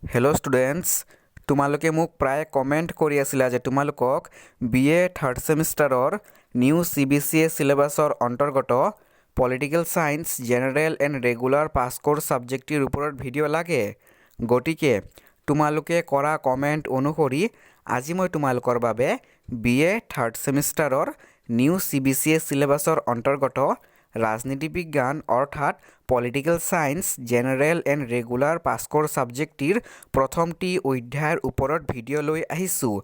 Hello' students, তোমালোকে মোক প্ৰায় কমেণ্ট কৰি আছিলা যে তোমালোকক BA থাৰ্ড ছেমিষ্টাৰৰ নিউ CBCS চিলেবাছৰ অন্তৰ্গত political science general and regular pass course ছাবজেক্টটিৰ ওপৰত ভিডিঅ' লাগে। গতিকে তোমালোকে কৰা কমেণ্ট অনুসৰি আজি মই তোমালোকৰ বাবে BA থাৰ্ড ছেমিষ্টাৰৰ নিউ CBCS চিলেবাছৰ অন্তৰ্গত ৰাজনীতি বিজ্ঞান অৰ্থাৎ political science general and regular pass course ছাবজেক্টটিৰ প্ৰথমটি অধ্যায়ৰ ওপৰত ভিডিঅ' লৈ আহিছোঁ।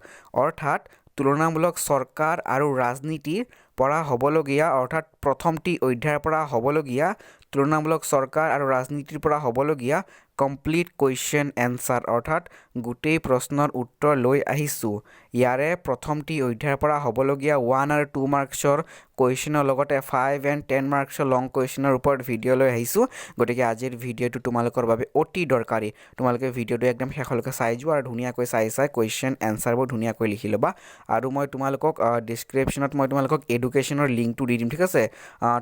অৰ্থাৎ তুলনামূলক চৰকাৰ আৰু ৰাজনীতিৰ পৰা হ'বলগীয়া অৰ্থাৎ প্ৰথমটি অধ্যায়ৰ পৰা হ'বলগীয়া তুলনামূলক চৰকাৰ আৰু ৰাজনীতিৰ পৰা হ'বলগীয়া কমপ্লিট কুৱেশ্যন এনচাৰ অৰ্থাৎ গোটেই প্ৰশ্নৰ উত্তৰ লৈ আহিছোঁ। ইয়াৰে প্ৰথমটি অধ্যায়ৰ পৰা হ'বলগীয়া 1 আৰু 2 মাৰ্কছৰ কুৱেশ্যনৰ লগতে 5 and 10 মাৰ্কছৰ লং কুৱেশ্যনৰ ওপৰত ভিডিঅ' লৈ আহিছোঁ। গতিকে আজিৰ ভিডিঅ'টো তোমালোকৰ বাবে অতি দৰকাৰী। তোমালোকে ভিডিঅ'টো একদম শেষলৈকে চাই যোৱা আৰু ধুনীয়াকৈ চাই কুৱেশ্যন এনচাৰবোৰ ধুনীয়াকৈ লিখি ল'বা। আৰু মই তোমালোকক ডিছক্ৰিপশ্যনত মই তোমালোকক এডুকেশ্যনৰ লিংকটো দি দিম, ঠিক আছে।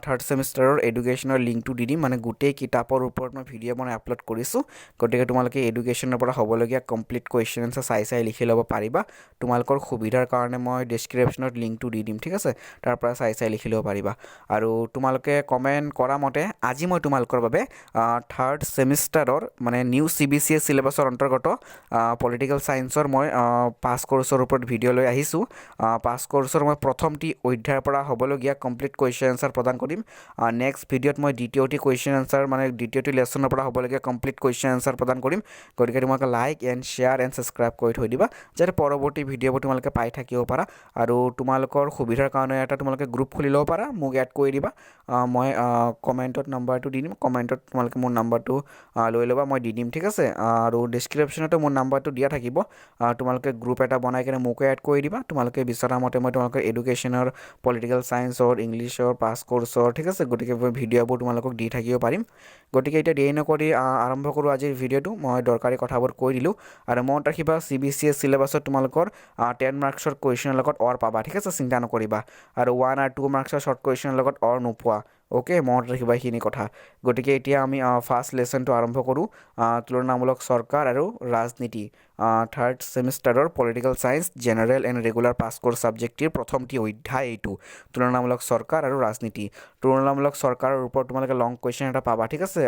থাৰ্ড ছেমিষ্টাৰৰ এডুকেশ্যনৰ লিংকটো দি দিম, মানে গোটেই কিতাপৰ ওপৰত মই ভিডিঅ' বনাই আপলোড কৰিছোঁ। গতিকে তোমালোকে এডুকেশ্যনৰ পৰা হ'বলগীয়া কমপ্লিট কুৱেশ্যন এনচাৰ চাই লিখি ল'ব পাৰিবা। তোমালোকৰ সুবিধাৰ কাৰণে মই ডিছক্ৰিপশ্যনত লিংকটো দি দিম, ঠিক আছে। তাৰ পৰা চাই লিখি ল'ব পাৰিবা। আৰু তোমালোকে কমেণ্ট কৰা মতে আজি মই তোমালোকৰ বাবে থাৰ্ড ছেমিষ্টাৰৰ মানে নিউ CBCS চিলেবাছৰ অন্তৰ্গত পলিটিকেল ছায়েন্সৰ মই পাছ ক'ৰ্ছৰ ওপৰত ভিডিঅ' লৈ আহিছোঁ। পাছ ক'ৰ্ছৰ মই প্ৰথমটি অধ্যায়ৰ পৰা হ'বলগীয়া কমপ্লিট কুৱেশ্যন এনচাৰ প্ৰদান কৰিম। নেক্সট ভিডিঅ'ত মই দ্বিতীয়টি কুৱেশ্যন এনচাৰ মানে দ্বিতীয়টি লেচনৰ পৰা হ'বলগীয়া কমপ্লিট কুৱেশ্যন এনচাৰ প্ৰদান কৰিম। গতিকে তোমালোকে like and share and subscribe কৰি থৈ দিবা, যাতে পৰৱৰ্তী ভিডিঅ'বোৰ তোমালোকে পাই থাকিব পাৰা। আৰু তোমালোকৰ সুবিধাৰ কাৰণে এটা তোমালোকে গ্ৰুপ খুলি ল'ব পাৰা, মোক এড কৰি দিবা। মই কমেণ্টত নাম্বাৰটো দি দিম, কমেণ্টত তোমালোকে মোৰ নাম্বাৰটো লৈ ল'বা, মই দি দিম, ঠিক আছে। আৰু ডিছক্ৰিপশ্যনতো মোৰ নাম্বাৰটো দিয়া থাকিব। তোমালোকে গ্ৰুপ এটা বনাই কিনে মোকো এড কৰি দিবা। তোমালোকে বিচৰা মতে মই তোমালোকৰ এডুকেশ্যনৰ পলিটিকেল ছায়েন্সৰ ইংলিছৰ পাছ ক'ৰ্ছৰ, ঠিক আছে, গতিকে ভিডিঅ'বোৰ তোমালোকক দি থাকিব পাৰিম। গতিকে এতিয়া দেৰি নকৰি আৰম্ভ কৰোঁ আজিৰ ভিডিঅ'টো। মই দৰকাৰী কথাবোৰ কৈ দিলোঁ। আৰু মনত ৰাখিবা CBCS চিলেবাছত তোমালোকৰ 10 মাৰ্কছৰ কুৱেশ্যনৰ লগত অৰ পাবা, ঠিক আছে, চিন্তা নকৰিবা। আৰু 1 আৰু 2 মাৰ্কছৰ শ্বৰ্ট কুৱেশ্যনৰ লগত অৰ নোপোৱা। অ'কে, মনত ৰাখিবা এইখিনি কথা। গতিকে এতিয়া আমি ফাৰ্ষ্ট লেচনটো আৰম্ভ কৰোঁ। তুলনামূলক চৰকাৰ আৰু ৰাজনীতি থাৰ্ড ছেমিষ্টাৰৰ political science general and regular pass course ছাবজেক্টটিৰ প্ৰথমটি অধ্যায় এইটো, তুলনামূলক চৰকাৰ আৰু ৰাজনীতি। তুলনামূলক চৰকাৰৰ ওপৰত তোমালোকে লং কুৱেশ্যন এটা পাবা, ঠিক আছে।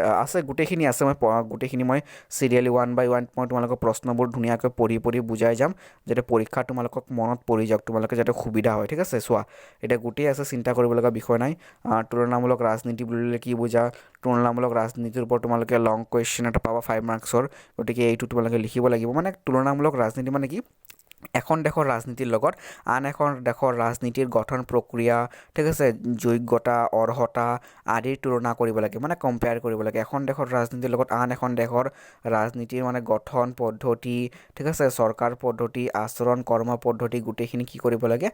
গোটেইখিনি আছে, মই গোটেইখিনি মই চিৰিয়েলি 1 by 1 মই তোমালোকৰ প্ৰশ্নবোৰ ধুনীয়াকৈ পঢ়ি বুজাই যাম, যাতে পৰীক্ষাত তোমালোকক মনত পৰি যাওক, তোমালোকে যাতে সুবিধা হয়, ঠিক আছে। চোৱা, এতিয়া গোটেই আছে, চিন্তা কৰিব লগা বিষয় নাই। তুলনামূলক ৰাজনীতি বুলিলে কি বুজা? তুলনামূলক ৰাজনীতিৰ ওপৰত তোমালোকে লং কুৱেশ্যন এটা পাবা 5 মাৰ্কছৰ। গতিকে এইটো তোমালোকে লিখিব লাগিব। মানে তুলনামূলক ৰাজনীতি মানে কি? এখন দেশৰ ৰাজনীতিৰ লগত আন এখন দেশৰ ৰাজনীতিৰ গঠন প্ৰক্ৰিয়া, ঠিক আছে, যোগ্যতা অৰ্হতা আদিৰ তুলনা কৰিব লাগে, মানে কম্পেয়াৰ কৰিব লাগে। এখন দেশৰ ৰাজনীতিৰ লগত আন এখন দেশৰ ৰাজনীতিৰ মানে গঠন পদ্ধতি, ঠিক আছে, চৰকাৰ পদ্ধতি, আচৰণ কৰ্ম পদ্ধতি গোটেইখিনি কি কৰিব লাগে?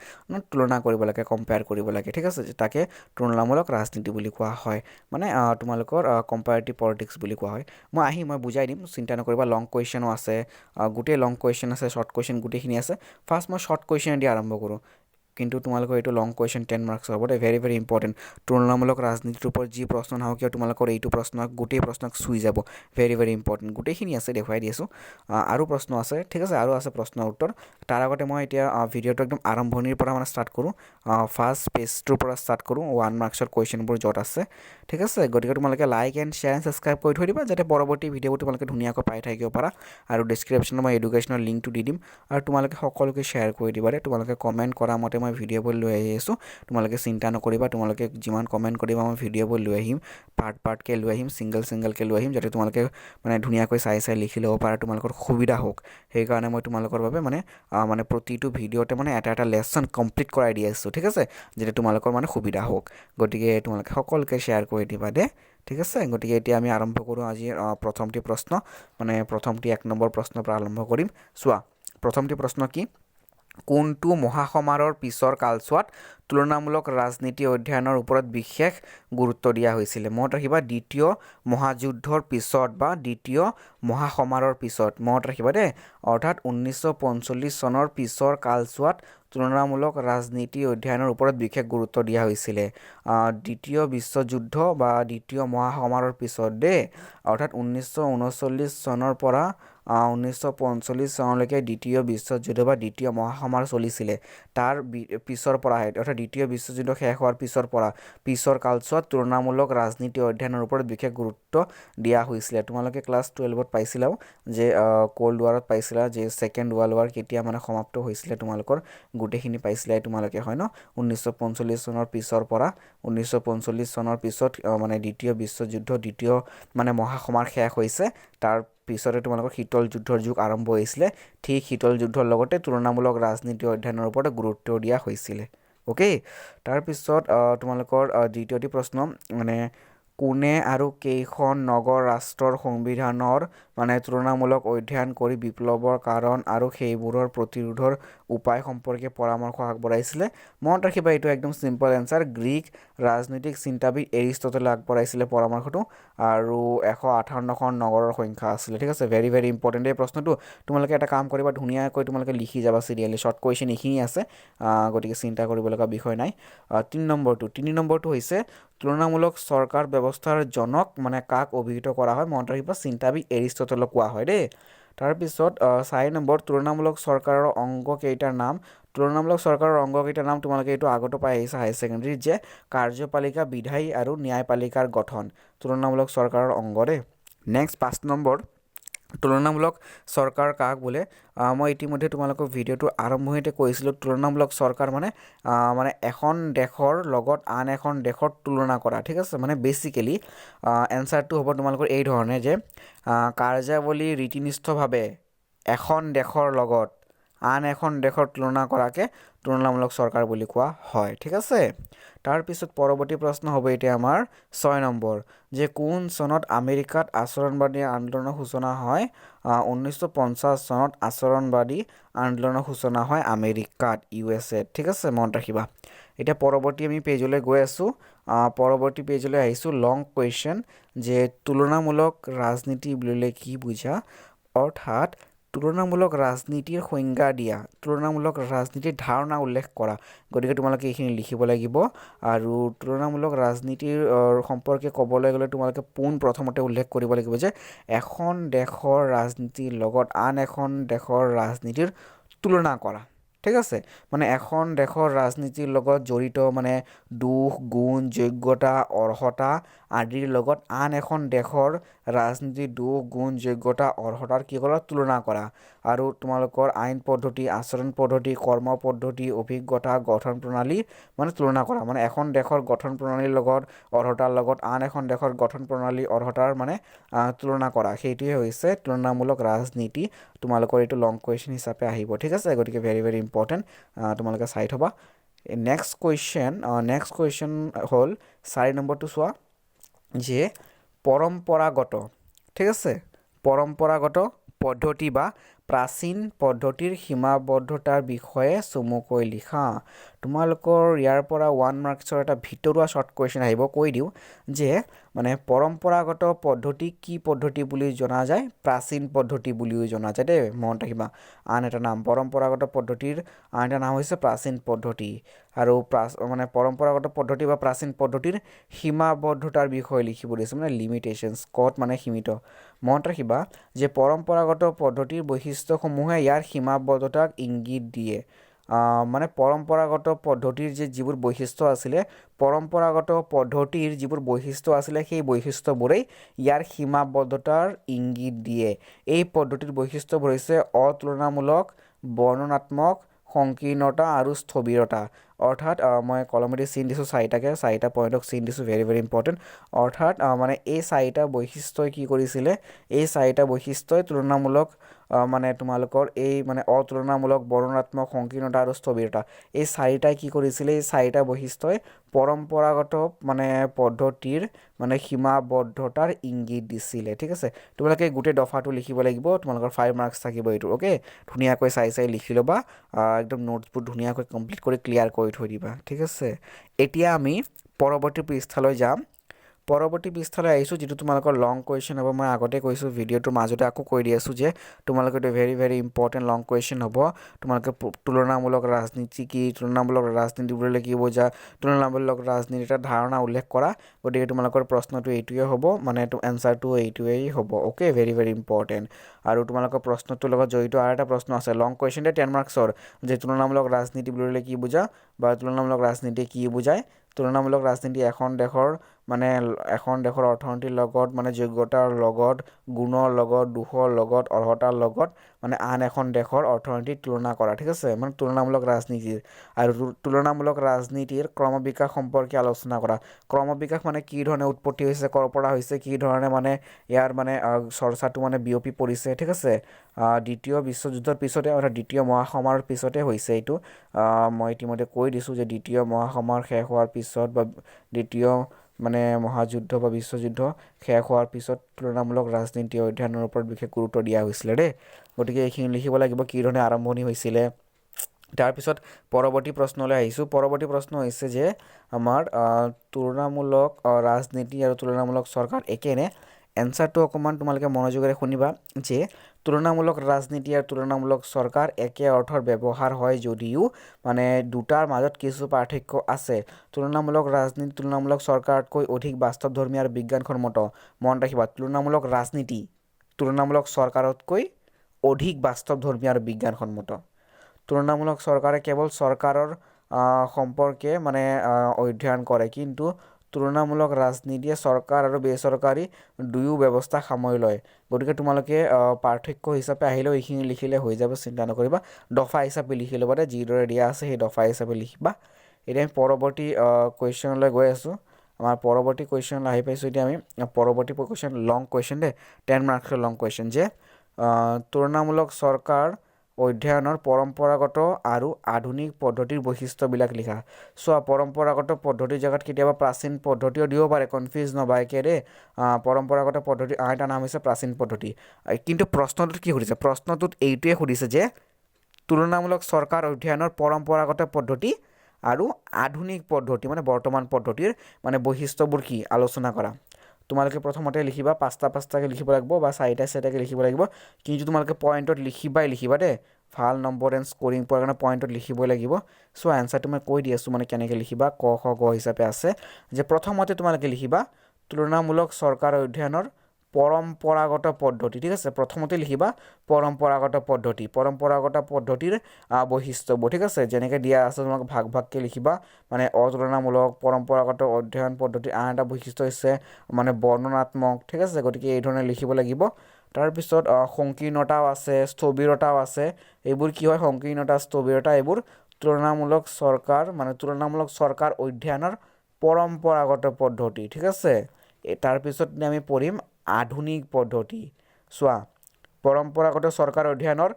তুলনা কৰিব লাগে, কম্পেয়াৰ কৰিব লাগে, ঠিক আছে। তাকে তুলনামূলক ৰাজনীতি বুলি কোৱা হয়, মানে তোমালোকৰ কম্পাৰেটিভ পলিটিক্স বুলি কোৱা হয়। মই বুজাই দিম, চিন্তা নকৰিবা। লং কুৱেশ্যনো আছে, গোটেই লং কুৱেশ্যন আছে, শ্বৰ্ট কুৱেশ্যন গোটেইখিনি আছে। ফাৰ্ষ্ট মই শ্বৰ্ট কুৱেশ্যন দি আৰম্ভ কৰোঁ, কিন্তু তোমালোকৰ এইটো লং কুৱেশ্যন 10 মাৰ্কছ হ'ব দেই, ভেৰি ইম্পৰ্টেণ্ট। তুলনামূলক ৰাজনীতিৰ ওপৰত যি প্ৰশ্ন নাহক কিয় তোমালোকৰ এইটো প্ৰশ্নক গোটেই প্ৰশ্নক চুই যাব, ভেৰি ইম্পৰ্টেণ্ট। গোটেইখিনি আছে, দেখুৱাই দি আছোঁ। আৰু প্ৰশ্ন আছে, ঠিক আছে, আৰু আছে প্ৰশ্নৰ উত্তৰ। তাৰ আগতে মই এতিয়া ভিডিঅ'টো একদম আৰম্ভণিৰ পৰা মানে ষ্টাৰ্ট কৰোঁ, ফাৰ্ষ্ট পেজটোৰ পৰা ষ্টাৰ্ট কৰোঁ, 1 মাৰ্কছৰ কুৱেশ্যনবোৰ য'ত আছে, ঠিক আছে। গতিকে তোমালোকে like and share and subscribe কৰি থৈ দিবা, যাতে পৰৱৰ্তী ভিডিঅ'বোৰ তোমালোকে ধুনীয়াকৈ পাই থাকিব পাৰা। আৰু ডিছক্ৰিপশ্যনত মই এডুকেশ্যনৰ লিংকটো দি দিম, আৰু তোমালোকে সকলোকে শ্বেয়াৰ কৰি দিবা দেই। তোমালোকে কমেণ্ট কৰা মতে মই ভিডিঅ'বোৰ লৈ আহি আছোঁ, তোমালোকে চিন্তা নকৰিবা। তোমালোকে যিমান কমেণ্ট কৰিবা মই ভিডিঅ'বোৰ লৈ আহিম, পাৰ্টকৈ লৈ আহিম, ছিংগলকৈ লৈ আহিম, যাতে তোমালোকে মানে ধুনীয়াকৈ চাই লিখি ল'ব পাৰা, তোমালোকৰ সুবিধা হওক। সেইকাৰণে মই তোমালোকৰ বাবে মানে প্ৰতিটো ভিডিঅ'তে মানে এটা লেচন কমপ্লিট কৰাই দি আছোঁ, ঠিক আছে, যাতে তোমালোকৰ মানে সুবিধা হওক। গতিকে তোমালোকে সকলোকে শ্বেয়াৰ কৰি দিবা দেই, ঠিক আছে। গতিকে এতিয়া আমি আৰম্ভ কৰোঁ আজিৰ প্ৰথমটি প্ৰশ্ন, মানে প্ৰথমটি 1 নম্বৰ প্ৰশ্নৰ পৰা আৰম্ভ কৰিম। চোৱা, প্ৰথমটি প্ৰশ্ন কি? কোনটো মহাসমাৰোহৰ পিছৰ কালছোৱাত তুলনামূলক ৰাজনীতি অধ্যয়নৰ ওপৰত বিশেষ গুৰুত্ব দিয়া হৈছিলে? মনত ৰাখিবা, দ্বিতীয় মহাযুদ্ধৰ পিছত বা দ্বিতীয় মহাসমাৰোহৰ পিছত, মনত ৰাখিবা দেই। অৰ্থাৎ 1945 চনৰ পিছৰ কালছোৱাত তুলনামূলক ৰাজনীতি অধ্যয়নৰ ওপৰত বিশেষ গুৰুত্ব দিয়া হৈছিলে। দ্বিতীয় বিশ্বযুদ্ধ বা দ্বিতীয় মহাসমাৰোহৰ পিছত দেই, অৰ্থাৎ 1939 চনৰ পৰা 1945 চনলৈকে দ্বিতীয় বিশ্বযুদ্ধ বা দ্বিতীয় মহাসমাৰ চলিছিলে তাৰ পিছৰ পৰা অৰ্থাৎ দ্বিতীয় বিশ্বযুদ্ধ শেষ হোৱাৰ পিছৰ কালছোৱাত তুলনামূলক ৰাজনীতি অধ্যয়নৰ ওপৰত বিশেষ গুৰুত্ব দিয়া হৈছিলে তোমালোকে ক্লাছ 12ত পাইছিলাও যে কোল্ড ৱাৰত পাইছিলা যে সেকেন্ড ৱৰ্ল্ড ৱাৰ কেতিয়া মানে সমাপ্ত হৈছিলে তোমালোকৰ গোটেইখিনি পাইছিলা তোমালোকে হয় ন 1945 চনৰ পিছৰ পৰা 1945 চনৰ পিছত মানে দ্বিতীয় বিশ্বযুদ্ধ দ্বিতীয় মানে মহাসমাৰ শেষ হৈছে তাৰ পিছতে তোমালোকৰ শীতল যুদ্ধৰ যুগ আৰম্ভ হৈছিলে ঠিক শীতল যুদ্ধৰ লগতে তুলনামূলক ৰাজনীতি অধ্যয়নৰ ওপৰত গুৰুত্ব দিয়া হৈছিলে ওকে তাৰ পিছত তোমালোকৰ দ্বিতীয়টি প্ৰশ্ন মানে কোনে আৰু কেইখন নগৰ ৰাষ্ট্ৰৰ সংবিধানৰ মানে তুলনামূলক অধ্যয়ন কৰি বিপ্লৱৰ কাৰণ আৰু সেইবোৰৰ প্ৰতিৰোধৰ উপায় সম্পৰ্কে পৰামৰ্শ আগবঢ়াইছিলে মনত ৰাখিবা এইটো একদম সিম্পল এনসাৰ গ্ৰীক ৰাজনৈতিক চিন্তাবিদ এৰিষ্টটলে আগবঢ়াইছিলে পৰামৰ্শটো আৰু 158খন নগৰৰ সংখ্যা আছিল ঠিক আছে ভেৰি ভেৰি ইম্পৰ্টেণ্ট এই প্ৰশ্নটো তোমালোকে এটা কাম কৰিবা ধুনীয়াকৈ তোমালোকে লিখি যাবা সিৰিয়ালি শৰ্ট কুৱেশ্যন এইখিনি আছে গতিকে চিন্তা কৰিব লগা বিষয় নাই 3 নম্বৰটো হৈছে তুলনামূলক চৰকাৰ ব্যৱস্থাৰ জনক মানে কাক অভিহিত কৰা হয় মনত ৰাখিবা চিন্তাবিদ এৰিষ্টটলক কোৱা হয় দেই তাৰপিছত 4 নম্বৰ তুলনামূলক চৰকাৰৰ অংগ কেইটাৰ নাম তোমালোকে এইটো আগতো পাই আহিছা হাই ছেকেণ্ডাৰীত যে কাৰ্যপালিকা বিধায়ী আৰু ন্যায়পালিকাৰ গঠন তুলনামূলক চৰকাৰৰ অংগ দেই নেক্সট 5 নম্বৰ তুলনামূলক চৰকাৰ কাক বোলে মই ইতিমধ্যে তোমালোকৰ ভিডিঅ'টো আৰম্ভণিতে কৈছিলোঁ তুলনামূলক চৰকাৰ মানে এখন দেশৰ লগত আন এখন দেশৰ তুলনা কৰা ঠিক আছে মানে বেচিকেলি এনসাৰটো হ'ব তোমালোকৰ এই ধৰণে যে কাৰ্যাৱলী ৰীতিনিষ্ঠভাৱে এখন দেশৰ লগত আন এখন দেশৰ তুলনা কৰাকে তুলনামূলক চৰকাৰ বুলি কোৱা হয় ঠিক আছে তাৰপিছত পৰৱৰ্তী প্ৰশ্ন হ'ব এতিয়া আমাৰ 6 নম্বৰ যে কোন চনত আমেৰিকাত আচৰণবাদী আন্দোলনৰ সূচনা হয় 1950 চনত আচৰণবাদী আন্দোলনৰ সূচনা হয় আমেৰিকাত USA ঠিক আছে মনত ৰাখিবা এতিয়া পৰৱৰ্তী আমি পেজলৈ গৈ আছো পৰৱৰ্তী পেজলৈ আহিছো লং কুৱেশ্যন যে তুলনামূলক ৰাজনীতি বুলিলে কি বুজা অৰ্থাৎ তুলনামূলক ৰাজনীতিৰ সংজ্ঞা দিয়া তুলনামূলক ৰাজনীতিৰ ধাৰণা উল্লেখ কৰা গতিকে তোমালোকে এইখিনি লিখিব লাগিব আৰু তুলনামূলক ৰাজনীতিৰ সম্পৰ্কে ক'বলৈ গ'লে তোমালোকে পোন প্ৰথমতে উল্লেখ কৰিব লাগিব যে এখন দেশৰ ৰাজনীতিৰ লগত আন এখন দেশৰ ৰাজনীতিৰ তুলনা কৰা ঠিক আছে মানে এখন দেশৰ ৰাজনীতিৰ লগত জড়িত মানে দুখ গুণ যোগ্যতা অৰ্হতা আদিৰ লগত আন এখন দেশৰ ৰাজনীতিৰ দুখ গুণ যোগ্যতা অৰ্হতাৰ কি কৰা তুলনা কৰা আৰু তোমালোকৰ আইন পদ্ধতি আচৰণ পদ্ধতি কৰ্ম পদ্ধতি অভিজ্ঞতা গঠন প্ৰণালী মানে তুলনা কৰা মানে এখন দেশৰ গঠন প্ৰণালীৰ লগত অৰ্হতাৰ লগত আন এখন দেশৰ গঠন প্ৰণালী অৰ্হতাৰ মানে তুলনা কৰা সেইটোৱে হৈছে তুলনামূলক ৰাজনীতি তোমালোকৰ এইটো লং কুৱেশ্যন হিচাপে আহিব ঠিক আছে গতিকে ভেৰি ভেৰি ইম্পৰ্টেণ্ট তোমালোকে চাই থবা নেক্সট কুৱেশ্যন হ'ল 4 নম্বৰটো চোৱা যে পৰম্পৰাগত ঠিক আছে পৰম্পৰাগত পদ্ধতি বা প্ৰাচীন পদ্ধতিৰ সীমাবদ্ধতাৰ বিষয়ে চমুকৈ লিখা তোমালোকৰ ইয়াৰ পৰা 1 মাৰ্কছৰ এটা ভিতৰুৱা শৰ্ট কুৱেশ্যন আহিব কৈ দিওঁ যে মানে পৰম্পৰাগত পদ্ধতি কি পদ্ধতি বুলি জনা যায় প্ৰাচীন পদ্ধতি বুলিও জনা যায় দেই মনত ৰাখিবা আন এটা নাম পৰম্পৰাগত পদ্ধতিৰ আন এটা নাম হৈছে প্ৰাচীন পদ্ধতি আৰু মানে পৰম্পৰাগত পদ্ধতি বা প্ৰাচীন পদ্ধতিৰ সীমাবদ্ধতাৰ বিষয়ে লিখিব দিছে মানে লিমিটেশনস কত মানে সীমিত মনত ৰাখিবা যে পৰম্পৰাগত পদ্ধতিৰ বৈশিষ্ট্যসমূহে ইয়াৰ সীমাবদ্ধতাক ইংগিত দিয়ে মানে পৰম্পৰাগত পদ্ধতিৰ যে যিবোৰ বৈশিষ্ট্য আছিলে পৰম্পৰাগত পদ্ধতিৰ যিবোৰ বৈশিষ্ট্য আছিলে সেই বৈশিষ্ট্যবোৰেই ইয়াৰ সীমাবদ্ধতাৰ ইংগিত দিয়ে এই পদ্ধতিৰ বৈশিষ্ট্যবোৰ হৈছে অতুলনামূলক বৰ্ণনাত্মক সংকীৰ্ণতা আৰু স্থবিৰতা অৰ্থাৎ মই কলমেদি চিন দিছোঁ চাৰিটা পইণ্টক চিন দিছোঁ ভেৰি ভেৰি ইম্পৰ্টেণ্ট অৰ্থাৎ মানে এই চাৰিটা বৈশিষ্ট্যই কি কৰিছিলে এই চাৰিটা বৈশিষ্ট্যই তুলনামূলক মানে তোমালোকৰ এই মানে অতুলনামূলক বৰ্ণনাত্মক সংকীৰ্ণতা আৰু স্থবিৰতা এই চাৰিটাই কি কৰিছিলে এই চাৰিটা বৈশিষ্ট্যই পৰম্পৰাগত মানে পদ্ধতিৰ মানে সীমাবদ্ধতাৰ ইংগিত দিছিলে ঠিক আছে তোমালোকে গোটেই দফাটো লিখিব লাগিব তোমালোকৰ 5 মাৰ্কছ থাকিব এইটো ওকে ধুনীয়াকৈ চাই লিখি ল'বা একদম নোটছবোৰ ধুনীয়াকৈ কমপ্লিট কৰি ক্লিয়াৰ কৰি থৈ দিবা ঠিক আছে এতিয়া আমি পৰৱৰ্তী পৃষ্ঠালৈ যাম পৰৱৰ্তী পৃষ্ঠালৈ আহিছোঁ যিটো তোমালোকৰ লং কুৱেশ্যন হ'ব মই আগতে কৈছোঁ ভিডিঅ'টোৰ মাজতে আকৌ কৈ দি আছোঁ যে তোমালোকৰ এইটো ভেৰি ভেৰি ইম্পৰ্টেণ্ট লং কুৱেশ্যন হ'ব তোমালোকে তুলনামূলক ৰাজনীতি কি তুলনামূলক ৰাজনীতি বুলিলে কি বুজা তুলনামূলক ৰাজনীতিৰ এটা ধাৰণা উল্লেখ কৰা গতিকে তোমালোকৰ প্ৰশ্নটো এইটোৱে হ'ব মানে এনচাৰটো এইটোৱেই হ'ব অ'কে ভেৰি ভেৰি ইম্পৰ্টেণ্ট আৰু তোমালোকৰ প্ৰশ্নটোৰ লগত জড়িত আৰু এটা প্ৰশ্ন আছে লং কুৱেশ্যনতে 10 মাৰ্কছৰ যে তুলনামূলক ৰাজনীতি বুলিলে কি বুজা বা তুলনামূলক ৰাজনীতি কি বুজায় তুলনামূলক ৰাজনীতি এখন দেশৰ অৰ্থনীতিৰ লগত মানে যোগ্যতাৰ লগত গুণৰ লগত দোষৰ লগত অৰ্হতাৰ লগত মানে আন এখন দেশৰ অৰ্থনীতিৰ তুলনা কৰা ঠিক আছে মানে তুলনামূলক ৰাজনীতিৰ আৰু তুলনামূলক ৰাজনীতিৰ ক্ৰমবিকাশ সম্পৰ্কে আলোচনা কৰা ক্ৰমবিকাশ মানে কি ধৰণে উৎপত্তি হৈছে কৰ পৰা হৈছে কি ধৰণে মানে ইয়াৰ মানে চৰ্চাটো মানে বিয়পি পৰিছে ঠিক আছে দ্বিতীয় বিশ্বযুদ্ধৰ পিছতে অৰ্থাৎ দ্বিতীয় মহাসমাৰৰ পিছতে হৈছে এইটো মই ইতিমধ্যে কৈ দিছোঁ যে দ্বিতীয় মহাসমাৰ শেষ হোৱাৰ পিছত বা দ্বিতীয় মানে মহাযুদ্ধ বা বিশ্বযুদ্ধ শেষ হোৱাৰ পিছত তুলনামূলক ৰাজনীতি অধ্যয়নৰ ওপৰত বিশেষ গুৰুত্ব দিয়া হৈছিলে দেই গতিকে এইখিনি লিখিব লাগিব কি ধৰণে আৰম্ভণি হৈছিলে তাৰপিছত পৰৱৰ্তী প্ৰশ্নলৈ আহিছোঁ পৰৱৰ্তী প্ৰশ্ন হৈছে যে আমাৰ তুলনামূলক ৰাজনীতি আৰু তুলনামূলক চৰকাৰ একেনে এনচাৰটো অকণমান তোমালোকে মনোযোগেৰে শুনিবা যে তুলনামূলক ৰাজনীতি আৰু তুলনামূলক চৰকাৰ একে অৰ্থৰ ব্যৱহাৰ হয় যদিও মানে দুটাৰ মাজত কিছু পাৰ্থক্য আছে তুলনামূলক ৰাজনীতি তুলনামূলক চৰকাৰতকৈ অধিক বাস্তৱধৰ্মী আৰু বিজ্ঞানসন্মত মন ৰাখিবা তুলনামূলক ৰাজনীতি তুলনামূলক চৰকাৰতকৈ অধিক বাস্তৱধৰ্মী আৰু বিজ্ঞানসন্মত তুলনামূলক চৰকাৰে কেৱল চৰকাৰৰ সম্পৰ্কে মানে অধ্যয়ন কৰে কিন্তু তুলনামূলক ৰাজনীতিয়ে চৰকাৰ আৰু বেচৰকাৰী দুয়ো ব্যৱস্থা সামৰি লয় গতিকে তোমালোকে পাৰ্থক্য হিচাপে আহিলেও এইখিনি লিখিলে হৈ যাব চিন্তা নকৰিবা দফা হিচাপে লিখি ল'বা দে যিদৰে দিয়া আছে সেই দফা হিচাপে লিখিবা এতিয়া আমি পৰৱৰ্তী কুৱেশ্যনলৈ গৈ আছোঁ আমাৰ পৰৱৰ্তী কুৱেশ্যন আহি পাইছোঁ এতিয়া আমি পৰৱৰ্তী কুৱেশ্যন লং কুৱেশ্যন দে 10 মাৰ্কছৰ লং কুৱেশ্যন যে তুলনামূলক চৰকাৰ অধ্যয়নৰ পৰম্পৰাগত আৰু আধুনিক পদ্ধতিৰ বৈশিষ্ট্যবিলাক লিখা চোৱা পৰম্পৰাগত পদ্ধতিৰ জেগাত কেতিয়াবা প্ৰাচীন পদ্ধতিও দিব পাৰে কনফিউজ নবাই কেৰে পৰম্পৰাগত পদ্ধতি আন এটা নাম হৈছে প্ৰাচীন পদ্ধতি কিন্তু প্ৰশ্নটোত কি সুধিছে প্ৰশ্নটোত এইটোৱে সুধিছে যে তুলনামূলক চৰকাৰ অধ্যয়নৰ পৰম্পৰাগত পদ্ধতি আৰু আধুনিক পদ্ধতি মানে বৰ্তমান পদ্ধতিৰ মানে বৈশিষ্ট্যবোৰ কি আলোচনা কৰা তোমালোকে প্ৰথমতে লিখিবা পাঁচটাকৈ লিখিব লাগিব বা চাৰিটাকৈ লিখিব লাগিব কিন্তু তোমালোকে পইণ্টত লিখিবা দেই ভাল নম্বৰ এণ্ড স্ক'ৰিং পোৱাৰ কাৰণে পইণ্টত লিখিবই লাগিব চ' এনচাৰটো মই কৈ দি আছোঁ মানে কেনেকৈ লিখিবা ক খ গ হিচাপে আছে যে প্ৰথমতে তোমালোকে লিখিবা তুলনামূলক চৰকাৰ অধ্যয়নৰ পৰম্পৰাগত পদ্ধতি ঠিক আছে প্ৰথমতে লিখিবা পৰম্পৰাগত পদ্ধতিৰ বৈশিষ্ট্যবোৰ ঠিক আছে যেনেকৈ দিয়া আছে তোমাক ভাগকৈ লিখিবা মানে অতুলনামূলক পৰম্পৰাগত অধ্যয়ন পদ্ধতিৰ আন এটা বৈশিষ্ট্য হৈছে মানে বৰ্ণনাত্মক ঠিক আছে গতিকে এই ধৰণে লিখিব লাগিব তাৰপিছত সংকীৰ্ণতাও আছে স্থবিৰতাও আছে এইবোৰ কি হয় সংকীৰ্ণতা স্থবিৰতা এইবোৰ তুলনামূলক চৰকাৰ অধ্যয়নৰ পৰম্পৰাগত পদ্ধতি ঠিক আছে তাৰপিছত আমি পঢ়িম আধুনিক পদ্ধতি চোৱা পৰম্পৰাগত চৰকাৰ অধ্যয়নৰ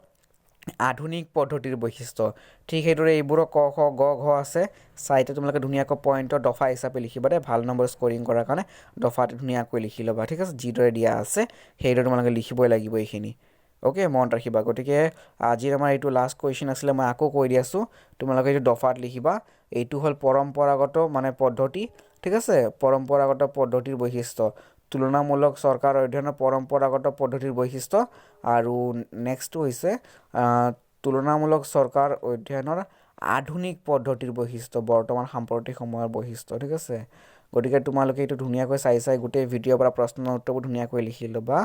আধুনিক পদ্ধতিৰ বৈশিষ্ট্য ঠিক সেইদৰে এইবোৰৰ ক খ গ ঘ আছে চাইতে তোমালোকে ধুনীয়াকৈ পইণ্টৰ দফা হিচাপে লিখিবা দেই ভাল নম্বৰ স্ক'ৰিং কৰাৰ কাৰণে দফাটো ধুনীয়াকৈ লিখি ল'বা ঠিক আছে যিদৰে দিয়া আছে সেইদৰে তোমালোকে লিখিবই লাগিব এইখিনি অ'কে মনত ৰাখিবা গতিকে আজিৰ আমাৰ এইটো লাষ্ট কুৱেশ্যন আছিলে মই আকৌ কৈ দি আছোঁ তোমালোকে এইটো দফাত লিখিবা এইটো হ'ল পৰম্পৰাগত মানে পদ্ধতি ঠিক আছে পৰম্পৰাগত পদ্ধতিৰ বৈশিষ্ট্য তুলনামূলক চৰকাৰ অধ্যয়নৰ পৰম্পৰাগত পদ্ধতিৰ বৈশিষ্ট্য আৰু নেক্সটটো হৈছে তুলনামূলক চৰকাৰ অধ্যয়নৰ আধুনিক পদ্ধতিৰ বৈশিষ্ট্য বৰ্তমান সাম্প্ৰতিক সময়ৰ বৈশিষ্ট্য ঠিক আছে গতিকে তোমালোকে এইটো ধুনীয়াকৈ চাই গোটেই ভিডিঅ'ৰ পৰা প্ৰশ্নৰ উত্তৰবোৰ ধুনীয়াকৈ লিখি ল'বা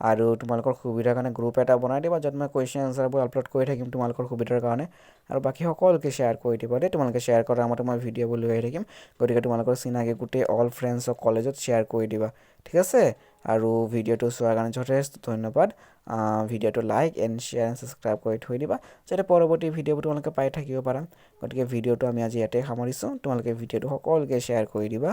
আৰু তোমালোকৰ সুবিধাৰ কাৰণে গ্ৰুপ এটা বনাই দিবা য'ত মই কুৱেশ্যন এনচাৰবোৰ আপলোড কৰি থাকিম তোমালোকৰ সুবিধাৰ কাৰণে আৰু বাকী সকলোকে শ্বেয়াৰ কৰি দিবা দেই তোমালোকে শ্বেয়াৰ কৰাৰ মতে মই ভিডিঅ'বোৰ লৈ আহি থাকিম গতিকে তোমালোকৰ চিনাকি গোটেই অল ফ্ৰেণ্ডছক কলেজত শ্বেয়াৰ কৰি দিবা ঠিক আছে আৰু ভিডিঅ'টো চোৱাৰ কাৰণে যথেষ্ট ধন্যবাদ ভিডিঅ'টো like and share and subscribe কৰি থৈ দিবা যাতে পৰৱৰ্তী ভিডিঅ'বোৰ তোমালোকে পাই থাকিব পাৰা গতিকে ভিডিঅ'টো আমি আজি ইয়াতে সামৰিছোঁ তোমালোকে ভিডিঅ'টো সকলোকে শ্বেয়াৰ কৰি দিবা